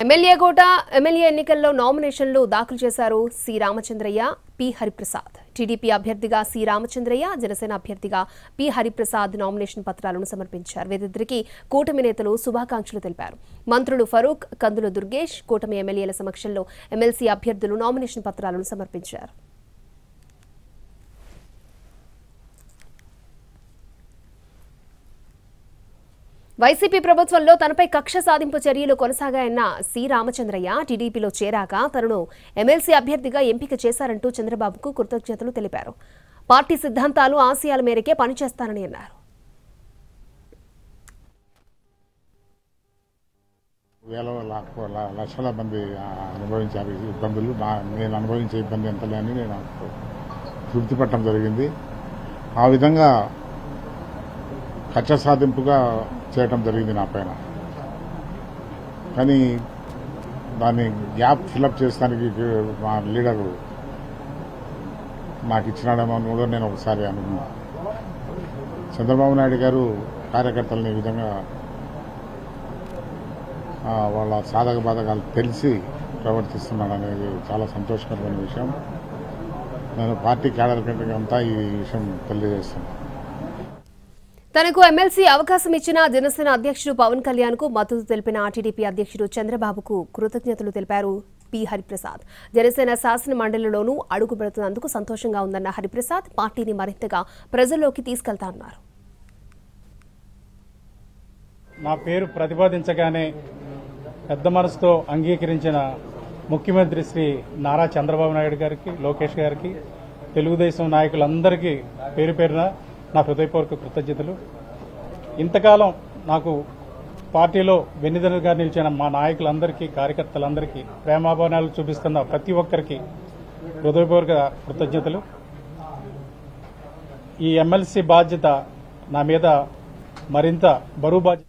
MLA ఎన్నికల్లో నామినేషన్లు దాఖలు చేశారు C Ramachandraiah, P Hariprasad. TDP అభ్యర్థిగా సి రామచంద్రయ్య, జనసేన అభ్యర్థిగా పి హరిప్రసాద్ నామినేషన్ పత్రాలను సమర్పించారు. వీరిద్దరికీ కూటమి నేతలు శుభాకాంక్షలు తెలిపారు. మంత్రులు ఫరూక్, కందుల దుర్గేష్ కూటమి ఎమ్మెల్యేల సమక్షంలో ఎమ్మెల్సీ అభ్యర్థులు నామినేషన్ పత్రాలను సమర్పించారు. వైసీపీ ప్రభుత్వంలో తనపై కక్ష సాధింపు చర్యలు కొనసాగాయన్న సి రామచంద్రయ్య టీడీపీలో చేరాక తనను ఎమ్మెల్సీ అభ్యర్థిగా ఎంపిక చేశారంటూ చంద్రబాబుకు కృతజ్ఞతలు తెలిపారు. పార్టీ సిద్ధాంతాలు, ఆశయాల మేరకే పనిచేస్తానని అన్నారు. లక్షల మంది అనుభవించారు ఇబ్బందులు. నేను అనుభవించే ఇబ్బంది ఎంత లేని నేను తృప్తి పట్టడం జరిగింది. ఆ విధంగా కక్ష సాధింపుగా చేయటం జరిగింది నా పైన. కానీ దాన్ని గ్యాప్ ఫిలప్ చేయడానికి మా లీడరు నాకు ఇచ్చినాడేమో కూడా నేను ఒకసారి అనుకున్నా. చంద్రబాబు నాయుడు గారు కార్యకర్తలని ఈ విధంగా వాళ్ళ సాధక బాధకాలు తెలిసి ప్రవర్తిస్తున్నాడు అనేది చాలా సంతోషకరమైన విషయం. నేను పార్టీ క్యాడర్ అంతా ఈ విషయం తెలియజేస్తున్నాను. తనకు ఎమ్మెల్సీ అవకాశం ఇచ్చిన జనసేన అధ్యక్షుడు పవన్ కళ్యాణ్ కు మద్దతు తెలిపిన టీడీపీ అధ్యక్షుడు చంద్రబాబుకు కృతజ్ఞతలు తెలిపారు పి హరిప్రసాద్. జనసేన శాసన మండలిలోనూ అడుగు పెడుతున్నందుకు సంతోషంగా ఉందన్న హరిప్రసాద్ పార్టీని మరింతగా ప్రజల్లోకి తీసుకెళ్తారన్నారు. నా పేరు ప్రతిపాదించగానే పెద్ద మనసుతో అంగీకరించిన ముఖ్యమంత్రి శ్రీ నారా చంద్రబాబు నాయుడు గారికి, లోకేష్ గారికి, తెలుగుదేశం నాయకులందరికీ పేరు పేరున నా హృదయపూర్వక కృతజ్ఞతలు. ఇంతకాలం నాకు పార్టీలో వెన్నుదన్నుగా నిలిచిన మా నాయకులందరికీ, కార్యకర్తలందరికీ, ప్రేమాభావనాలు చూపిస్తున్న ప్రతి ఒక్కరికి హృదయపూర్వక కృతజ్ఞతలు. ఈ ఎమ్మెల్సీ బాధ్యత నా మీద మరింత బరువు బాధ్యత